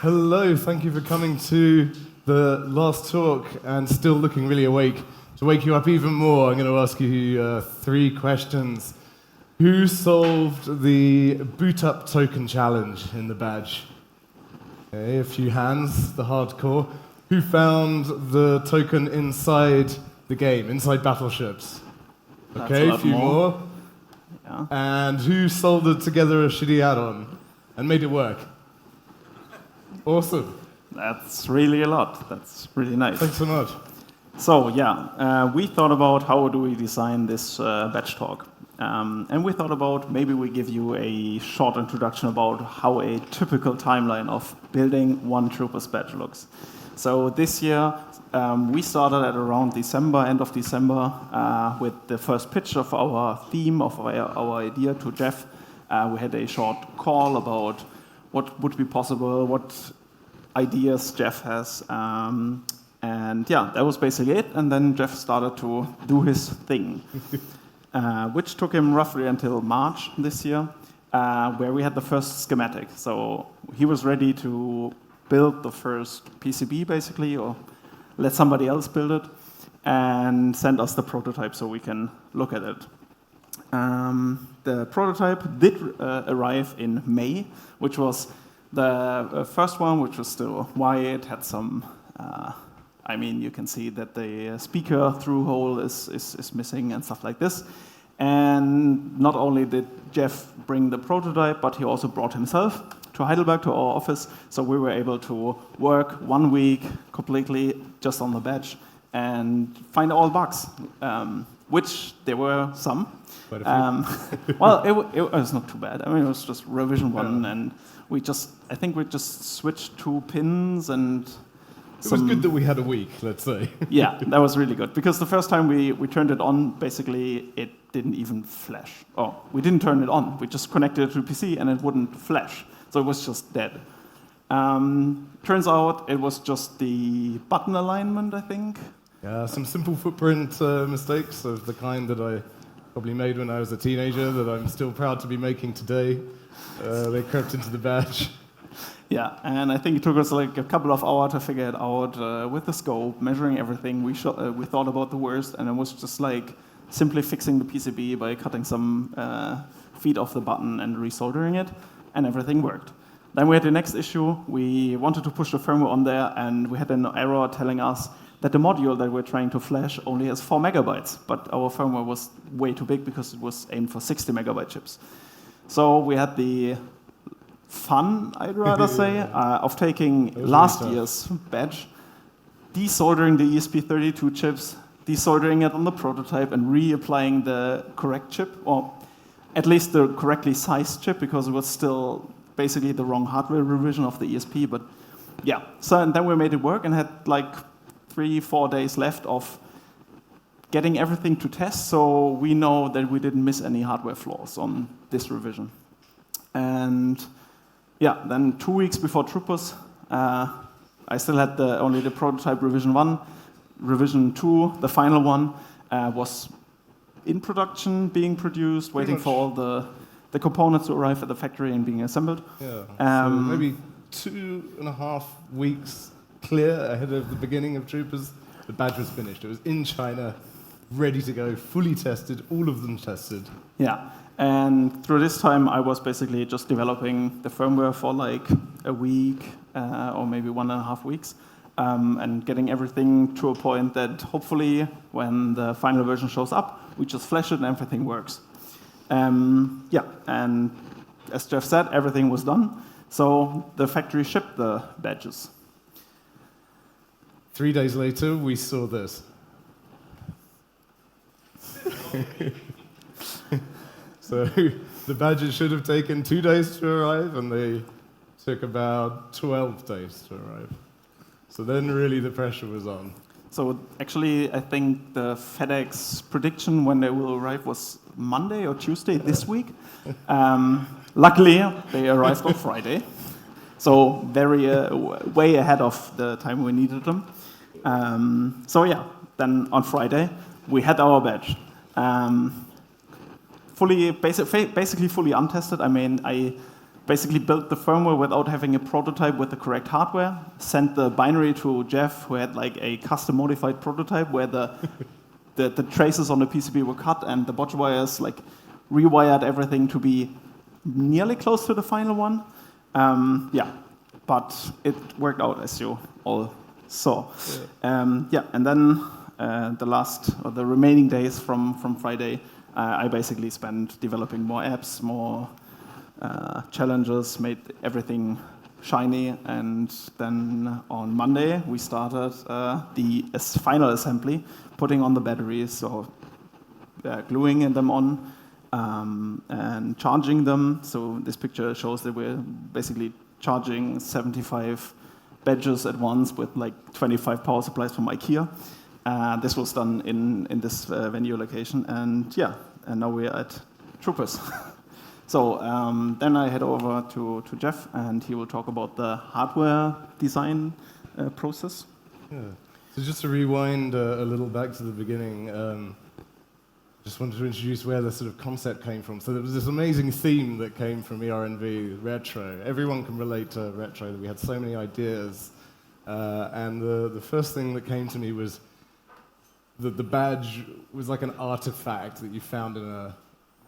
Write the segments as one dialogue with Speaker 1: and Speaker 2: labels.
Speaker 1: Hello, thank you for coming to the last talk and still looking really awake. To wake you up even more, I'm going to ask you 3 questions. Who solved the boot up token challenge in the badge? Okay, a few hands, the hardcore. Who found the token inside the game, inside battleships? Okay, a few more.
Speaker 2: Yeah.
Speaker 1: And who soldered together a shitty add-on and made it work? Awesome.
Speaker 2: That's really a lot. That's really nice.
Speaker 1: Thanks so much.
Speaker 2: So yeah, we thought about how do we design this badge talk. And we thought about maybe we give you a short introduction about how a typical timeline of building one Troopers badge looks. So this year, we started at around December, end of December, with the first pitch of our theme, of our idea to Jeff. We had a short call about what would be possible, what ideas Jeff has. And yeah, that was basically it. And then Jeff started to do his thing, which took him roughly until March this year, where we had the first schematic. So he was ready to build the first PCB, basically, or let somebody else build it, and send us the prototype so we can look at it. The prototype did arrive in May, which was the first one, which was still white, had some, I mean, you can see that the speaker through hole is missing and stuff like this. And not only did Jeff bring the prototype, but he also brought himself to Heidelberg, to our office, so we were able to work 1 week completely just on the badge and find all bugs, which there were some.
Speaker 1: Quite a few.
Speaker 2: Well, it was not too bad. I mean, it was just revision 1, and I think we just switched 2 pins and
Speaker 1: it was good that we had a week, let's say.
Speaker 2: Yeah, that was really good, because the first time we turned it on, basically it didn't even flash. Oh, we didn't turn it on. We just connected it to the PC and it wouldn't flash. So it was just dead. Turns out it was just the button alignment, I think.
Speaker 1: Yeah, some simple footprint mistakes of the kind that I probably made when I was a teenager that I'm still proud to be making today. They crept into the badge.
Speaker 2: Yeah, and I think it took us like a couple of hours to figure it out with the scope, measuring everything. We thought about the worst, and it was just like simply fixing the PCB by cutting some feet off the button and resoldering it, and everything worked. Then we had the next issue. We wanted to push the firmware on there, and we had an error telling us that the module that we're trying to flash only has 4 megabytes, but our firmware was way too big because it was aimed for 60 megabyte chips. So we had the fun, I'd rather say, of taking last year's badge, desoldering the ESP32 chips, desoldering it on the prototype, and reapplying the correct chip, or at least the correctly sized chip, because it was still basically the wrong hardware revision of the ESP. But yeah, so and then we made it work and had like 3-4 days left of getting everything to test, so we know that we didn't miss any hardware flaws on this revision. And yeah, then 2 weeks before Troopers, I still had only the prototype revision 1. Revision 2, the final one, was in production, being produced, waiting for all the components to arrive at the factory and being assembled.
Speaker 1: Yeah, so maybe 2.5 weeks clear ahead of the beginning of Troopers, the badge was finished. It was in China, ready to go, fully tested, all of them tested.
Speaker 2: Yeah, and through this time I was basically just developing the firmware for like a week or maybe 1.5 weeks. And getting everything to a point that hopefully when the final version shows up, we just flash it and everything works. Yeah, and as Jeff said, everything was done. So the factory shipped the badges.
Speaker 1: 3 days later, we saw this. So the badges should have taken 2 days to arrive, and they took about 12 days to arrive. So then really the pressure was on.
Speaker 2: So actually, I think the FedEx prediction when they will arrive was Monday or Tuesday this week. Luckily, they arrived on Friday. So very way ahead of the time we needed them. So yeah, then on Friday, we had our badge. Basically fully untested. I mean, basically built the firmware without having a prototype with the correct hardware, sent the binary to Jeff, who had like a custom modified prototype where the traces on the PCB were cut and the botch wires like rewired everything to be nearly close to the final one. But it worked out, as you all saw. And then the remaining days from Friday, I basically spent developing more apps, more challenges, made everything shiny, and then on Monday we started the final assembly, putting on the batteries, so gluing them on and charging them. So this picture shows that we're basically charging 75 badges at once with like 25 power supplies from IKEA. This was done in this venue location, and now we're at Troopers. So then I head over to Jeff, and he will talk about the hardware design process.
Speaker 1: Yeah. So just to rewind a little back to the beginning, just wanted to introduce where the sort of concept came from. So there was this amazing theme that came from ERNV, retro. Everyone can relate to retro. We had so many ideas. And the first thing that came to me was that the badge was like an artifact that you found in a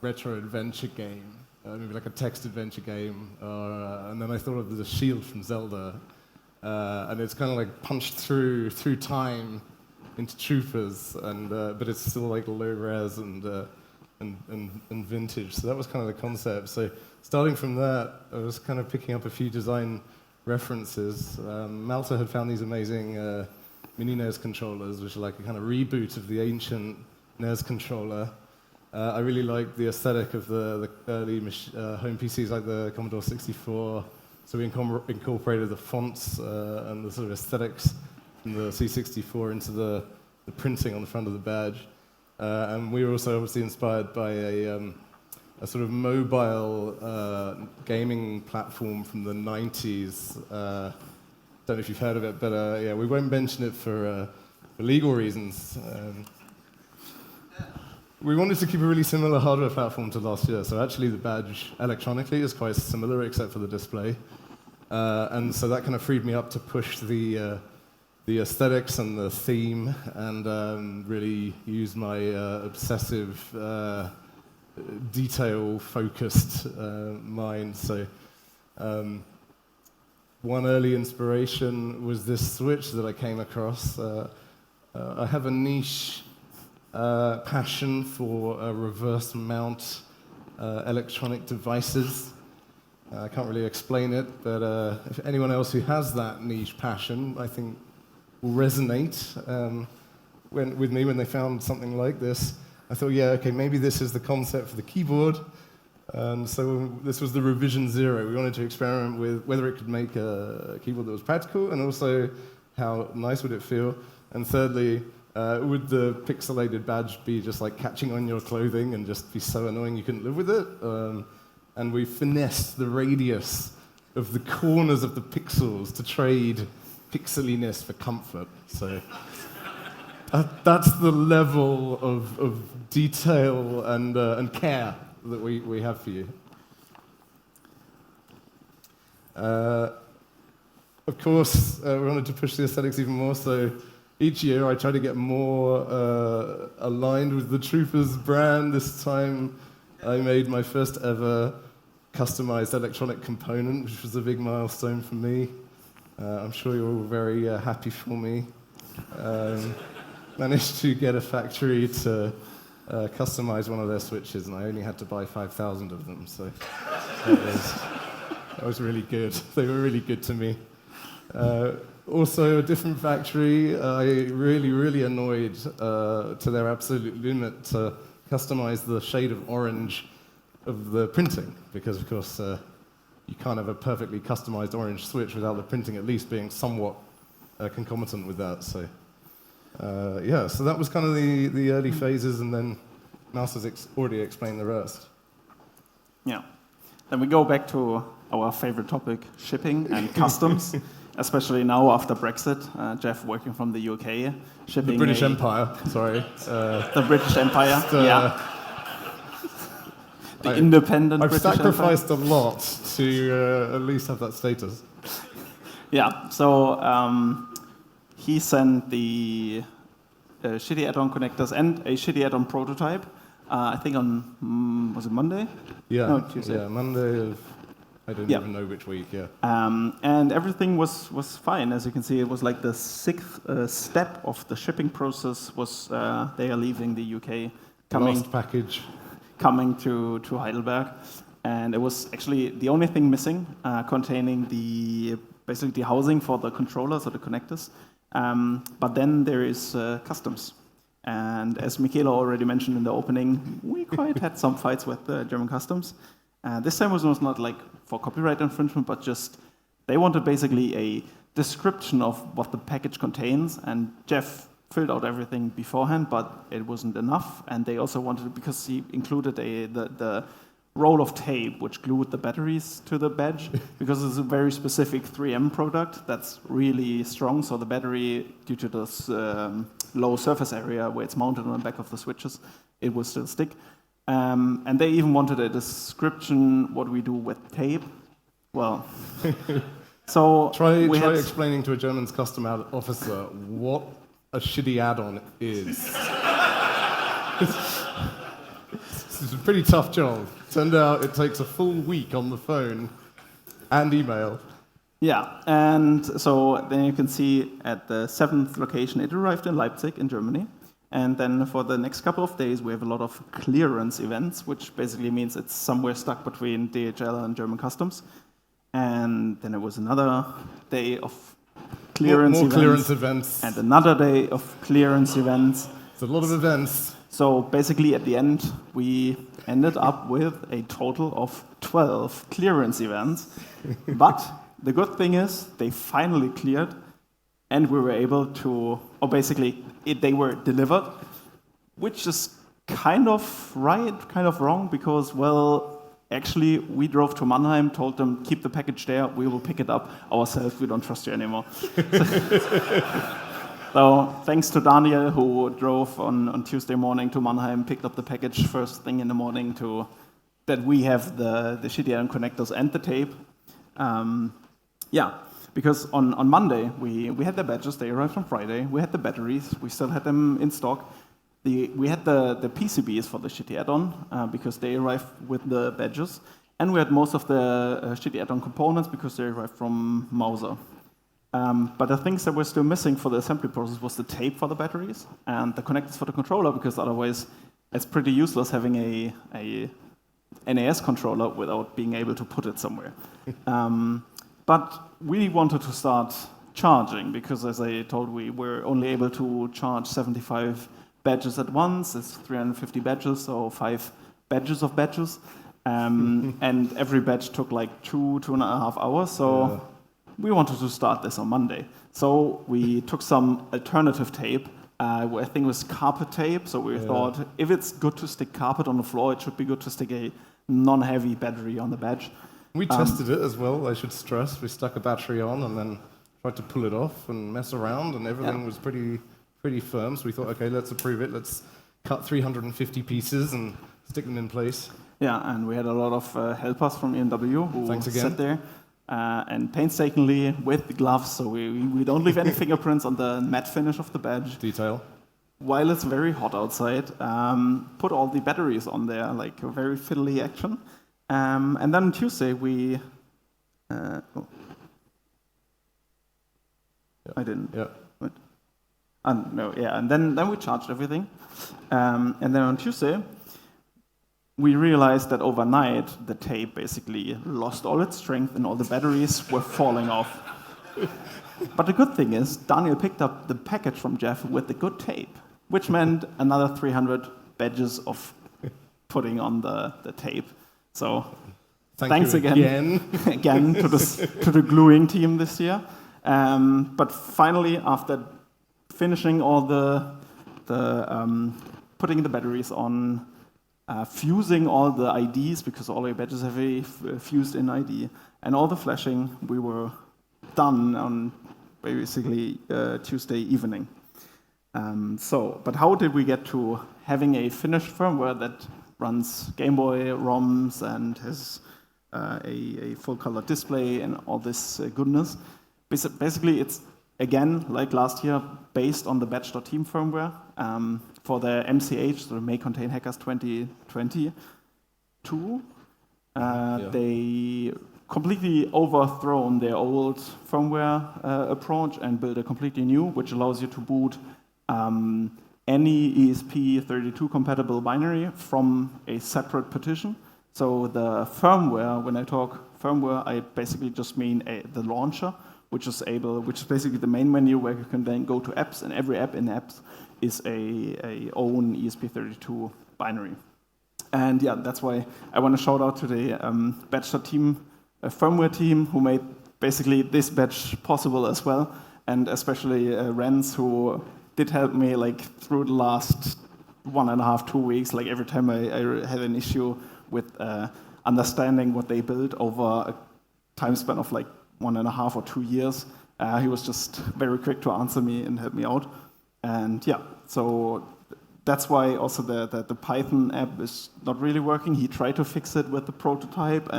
Speaker 1: retro adventure game, maybe like a text adventure game. And then I thought of the shield from Zelda. And it's kind of like punched through time into Troopers, but it's still like low res and vintage. So that was kind of the concept. So starting from that, I was kind of picking up a few design references. Malte had found these amazing mini NES controllers, which are like a kind of reboot of the ancient NES controller. I really like the aesthetic of the early home PCs, like the Commodore 64. So we incorporated the fonts and the sort of aesthetics from the C64 into the printing on the front of the badge. And we were also obviously inspired by a sort of mobile gaming platform from the 90s. Don't know if you've heard of it, but we won't mention it for legal reasons. We wanted to keep a really similar hardware platform to last year, so actually the badge electronically is quite similar except for the display. And so that kind of freed me up to push the aesthetics and the theme and really use my obsessive, detail-focused mind. So one early inspiration was this switch that I came across. I have a niche passion for reverse mount electronic devices. I can't really explain it, but if anyone else who has that niche passion, I think will resonate with me when they found something like this. I thought, okay, maybe this is the concept for the keyboard. So this was the revision 0. We wanted to experiment with whether it could make a keyboard that was practical, and also how nice would it feel. And thirdly, would the pixelated badge be just like catching on your clothing and just be so annoying you couldn't live with it? And we finessed the radius of the corners of the pixels to trade pixeliness for comfort. So that's the level of detail and care that we have for you. Of course, we wanted to push the aesthetics even more, so each year I try to get more aligned with the Troopers brand. This time I made my first ever customized electronic component, which was a big milestone for me. I'm sure you're all very happy for me. Managed to get a factory to customize one of their switches, and I only had to buy 5,000 of them, so that was really good. They were really good to me. Also, a different factory, I really annoyed to their absolute limit to customize the shade of orange of the printing, because of course you can't have a perfectly customized orange switch without the printing at least being somewhat concomitant with that. So so that was kind of the early phases, and then Mouse has already explained the rest. Yeah.
Speaker 2: Then we go back to our favorite topic, shipping and customs, especially now after Brexit. Jeff working from the UK, shipping
Speaker 1: the British Empire, sorry.
Speaker 2: The British Empire, the independent
Speaker 1: I've
Speaker 2: British
Speaker 1: sacrificed a lot to at least have that status.
Speaker 2: Yeah, so he sent the shitty add-on connectors and a shitty add-on prototype, I think on, was it Monday?
Speaker 1: Yeah,
Speaker 2: No, Tuesday.
Speaker 1: yeah, Monday of, I don't even know which week, yeah.
Speaker 2: And everything was fine. As you can see, it was like the 6th step of the shipping process was they are leaving the UK,
Speaker 1: Last package.
Speaker 2: coming to Heidelberg. And it was actually the only thing missing, containing basically the housing for the controllers or the connectors. But then there is customs. And as Michaela already mentioned in the opening, we quite had some fights with the German customs. This time was not like for copyright infringement, but just they wanted basically a description of what the package contains. And Jeff filled out everything beforehand, but it wasn't enough. And they also wanted, because he included the roll of tape which glued the batteries to the badge, because it's a very specific 3M product that's really strong. So the battery, due to this low surface area where it's mounted on the back of the switches, it will still stick. And they even wanted a description what we do with tape. Well, so
Speaker 1: try explaining to a German custom officer what a shitty add-on is. It's a pretty tough job. Turned out it takes a full week on the phone and email.
Speaker 2: Yeah, and so then you can see at the 7th location, it arrived in Leipzig in Germany. And then for the next couple of days, we have a lot of clearance events, which basically means it's somewhere stuck between DHL and German customs. And then it was another day of clearance events. More
Speaker 1: clearance events.
Speaker 2: And another day of clearance events.
Speaker 1: It's a lot of events.
Speaker 2: So basically, at the end, we ended up with a total of 12 clearance events. But the good thing is, they finally cleared, and we were able to, or basically, they were delivered, which is kind of right, kind of wrong, because, well, actually, we drove to Mannheim, told them, keep the package there, we will pick it up ourselves, we don't trust you anymore. So thanks to Daniel, who drove on Tuesday morning to Mannheim, picked up the package first thing in the morning that we have the shitty add-on connectors and the tape. Yeah, because on Monday, we had the badges, they arrived on Friday, we had the batteries, we still had them in stock. We had the PCBs for the shitty add-on, because they arrived with the badges, and we had most of the shitty add-on components because they arrived from Mauser. But the things that were still missing for the assembly process was the tape for the batteries and the connectors for the controller, because otherwise it's pretty useless having a NAS controller without being able to put it somewhere. But we wanted to start charging, because as I told, we were only able to charge 75 badges at once. It's 350 badges, so 5 badges of badges. And every badge took like 2.5 hours. So we wanted to start this on Monday. So we took some alternative tape. I think it was carpet tape. So we thought, if it's good to stick carpet on the floor, it should be good to stick a non-heavy battery on the badge.
Speaker 1: We tested it as well, I should stress. We stuck a battery on and then tried to pull it off and mess around, and everything was pretty firm. So we thought, okay, let's approve it. Let's cut 350 pieces and stick them in place.
Speaker 2: Yeah, and we had a lot of helpers from EMW who sat there. And painstakingly with the gloves, so we don't leave any fingerprints on the matte finish of the badge.
Speaker 1: Detail.
Speaker 2: While it's very hot outside, put all the batteries on there, like a very fiddly action. And then on Tuesday we... I didn't.
Speaker 1: Yeah.
Speaker 2: Wait. No, yeah, and then we charged everything. And then on Tuesday, we realized that overnight, the tape basically lost all its strength and all the batteries were falling off. But the good thing is, Daniel picked up the package from Jeff with the good tape, which meant another 300 badges of putting on the tape. So thanks again to the gluing team this year. But finally, after finishing all the putting the batteries on, fusing all the IDs, because all your badges have a fused in ID, and all the flashing, we were done on basically Tuesday evening. But how did we get to having a finished firmware that runs Game Boy ROMs and has a full-color display and all this goodness. Basically, it's, again, like last year, based on the batch.team firmware. For the MCH, the May Contain Hackers 2022, they completely overthrown their old firmware approach and built a completely new, which allows you to boot any ESP32 compatible binary from a separate partition. So the firmware, when I talk firmware, I basically just mean the launcher, which is basically the main menu where you can then go to apps, and every app in apps is a own ESP32 binary. And yeah, that's why I want to shout out to the batch.team firmware team who made basically this batch possible as well, and especially Renz, who did help me like through the last 1.5, 2 weeks. Like every time I had an issue with understanding what they built over a time span of like 1.5 or 2 years, he was just very quick to answer me and help me out. And yeah, so that's why also the Python app is not really working. He tried to fix it with the prototype,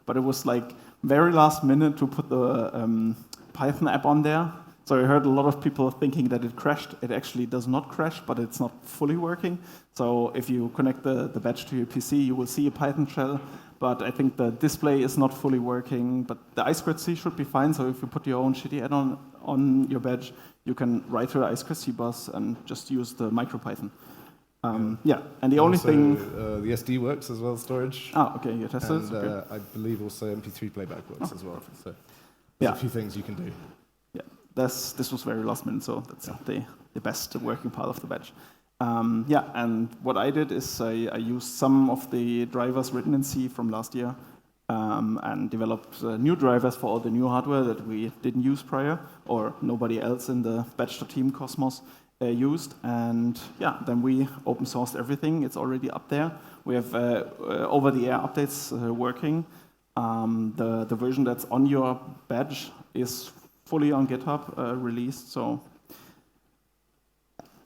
Speaker 2: but it was like very last minute to put the Python app on there. So I heard a lot of people thinking that it crashed. It actually does not crash, but it's not fully working. So if you connect the batch to your PC, you will see a Python shell, but I think the display is not fully working. But the I2C should be fine, so if you put your own shitty add-on on your badge, you can write to the I2C bus and just use the MicroPython. Yeah, and the only thing...
Speaker 1: the SD works as well, storage.
Speaker 2: Ah, okay, you tested it?
Speaker 1: And
Speaker 2: okay.
Speaker 1: I believe also MP3 playback works as well. So
Speaker 2: yeah,
Speaker 1: a few things you can do.
Speaker 2: Yeah, this was very last minute, so that's the best working part of the badge. Yeah, and what I did is I used some of the drivers written in C from last year and developed new drivers for all the new hardware that we didn't use prior, or nobody else in the batch.team cosmos used. And yeah, then we open sourced everything. It's already up there. We have over-the-air updates working. The version that's on your badge is fully on GitHub released. So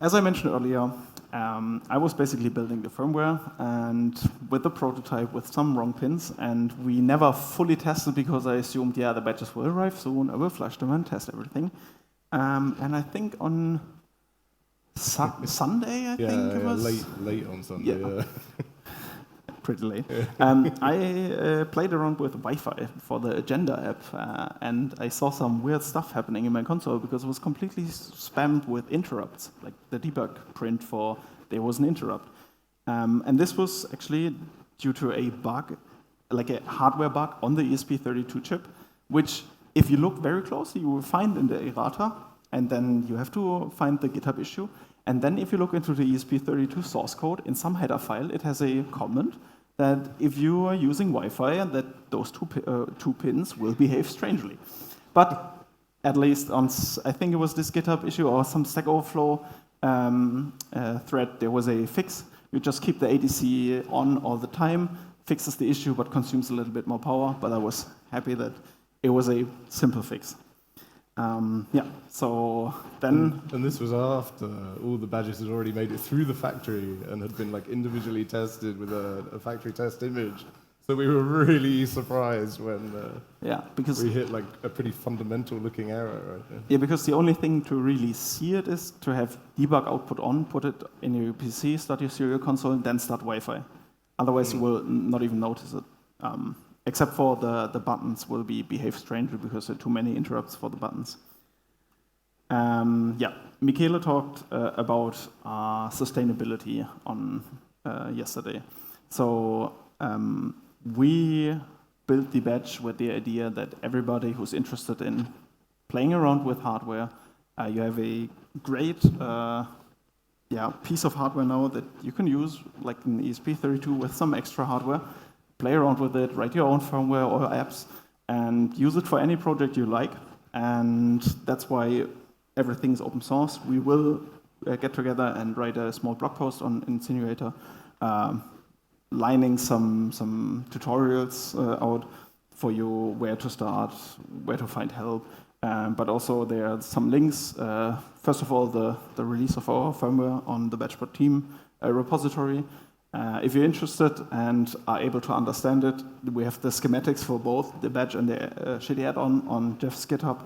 Speaker 2: as I mentioned earlier, I was basically building the firmware and with the prototype with some wrong pins, and we never fully tested because I assumed, yeah, the badges will arrive soon, I will flash them and test everything. And I think on Sunday, I think it was.
Speaker 1: Late on Sunday, yeah.
Speaker 2: Pretty late. I played around with Wi-Fi for the Agenda app, and I saw some weird stuff happening in my console because it was completely spammed with interrupts, like the debug print for there was an interrupt. And this was actually due to a bug, like a hardware bug on the ESP32 chip, which if you look very closely, you will find in the errata, and then you have to find the GitHub issue. And then if you look into the ESP32 source code, in some header file, it has a comment that if you are using Wi-Fi, that those two pins will behave strangely. But at least on, I think it was this GitHub issue or some Stack Overflow thread, there was a fix. You just keep the ADC on all the time, fixes the issue, but consumes a little bit more power. But I was happy that it was a simple fix. Yeah, so then...
Speaker 1: And this was after all the badges had already made it through the factory and had been like individually tested with a factory test image. So we were really surprised when
Speaker 2: because
Speaker 1: we hit like a pretty fundamental looking error, right?
Speaker 2: Yeah, because the only thing to really see it is to have debug output on, put it in your PC, start your serial console, and then start Wi-Fi. Otherwise, you will not even notice it. Except for the buttons will behave strangely because there are too many interrupts for the buttons. Yeah, Michele talked about sustainability on yesterday. So we built the badge with the idea that everybody who's interested in playing around with hardware, you have a great piece of hardware now that you can use, like an ESP32 with some extra hardware. Play around with it, write your own firmware or apps, and use it for any project you like. And that's why everything's open source. We will get together and write a small blog post on Insinuator, lining some tutorials out for you, where to start, where to find help. But also there are some links. First of all, the release of our firmware on the batch.team repository. If you're interested and are able to understand it, we have the schematics for both the badge and the shitty add-on on Jeff's GitHub.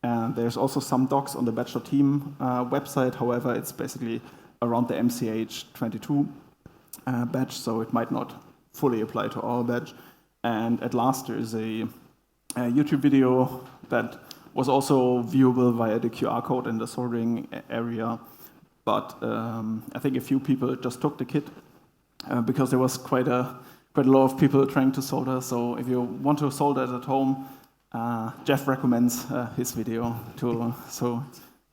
Speaker 2: And there's also some docs on the badge.team website. However, it's basically around the MCH22 badge, so it might not fully apply to our badge. And at last, there is a YouTube video that was also viewable via the QR code in the soldering area. But I think a few people just took the kit because there was quite a lot of people trying to solder. So if you want to solder it at home, Jeff recommends his video so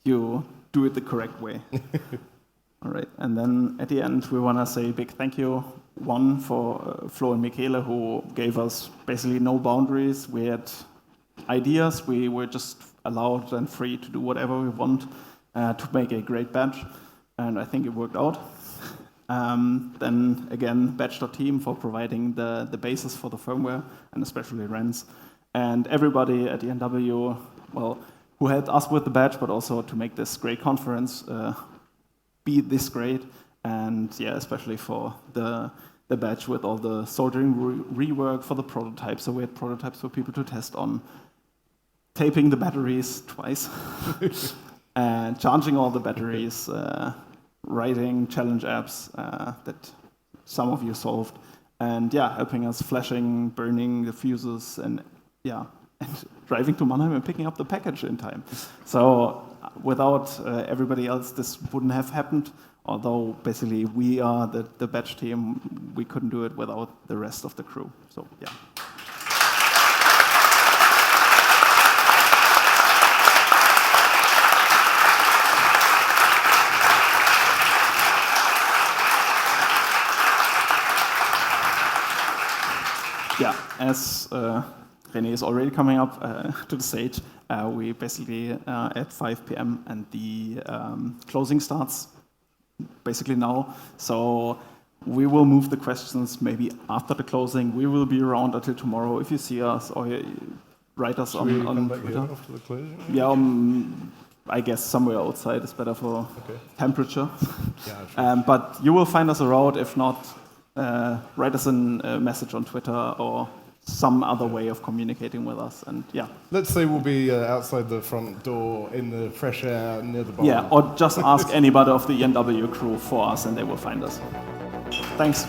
Speaker 2: you do it the correct way. All right, and then at the end, we want to say a big thank you. One for Flo and Michele, who gave us basically no boundaries. We had ideas. We were just allowed and free to do whatever we want to make a great badge, and I think it worked out. Then again, badge.team for providing the basis for the firmware, and especially Renz. And everybody at ENW, well, who helped us with the badge, but also to make this great conference be this great. And yeah, especially for the badge with all the soldering rework for the prototypes. So we had prototypes for people to test on, taping the batteries twice, and charging all the batteries, writing challenge apps that some of you solved, and yeah, helping us flashing, burning the fuses, and yeah, and driving to Mannheim and picking up the package in time. So without everybody else, this wouldn't have happened. Although basically we are the badge team, we couldn't do it without the rest of the crew. So yeah. Yeah, as René is already coming up to the stage, we basically at 5 p.m. and the closing starts basically now. So we will move the questions maybe after the closing. We will be around until tomorrow. If you see us or write us on Twitter.
Speaker 1: After the closing?
Speaker 2: Yeah, I guess somewhere outside is better for temperature. Yeah, but you will find us around. If not, write us a message on Twitter or some other way of communicating with us. And yeah.
Speaker 1: Let's say we'll be outside the front door in the fresh air near the bar.
Speaker 2: Yeah, or just ask anybody of the ENW crew for us and they will find us. Thanks.